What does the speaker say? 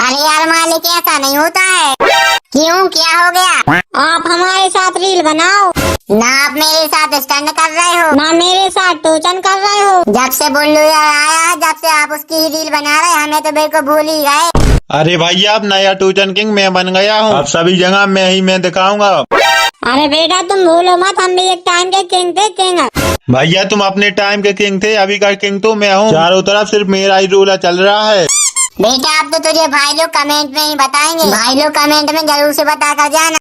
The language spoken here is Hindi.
अरे यार मालिक, ऐसा नहीं होता है। क्यों, क्या हो गया? आप हमारे साथ रील बनाओ। ना आप मेरे साथ स्टंट कर रहे हो, ना मेरे साथ टोचन कर रहे हो। जब से बुल्लू यार आया है, जब से आप उसकी ही रील बना रहे हैं, हमें तो बिल्कुल भूल ही गए। अरे भैया, अब नया टूचन किंग मैं बन गया हूँ। अब सभी जगह मैं दिखाऊंगा। अरे बेटा तुम भूलो मत, हम भी एक टाइम के किंग थे, किंग। भैया तुम अपने टाइम के किंग थे, अभी का किंग तो मैं हूँ। चारों तरफ सिर्फ मेरा ही रूल चल रहा है। बेटा अब तो तुझे भाई लोग कमेंट में ही बताएंगे, भाई लोग कमेंट में जरूर से बता कर जाना।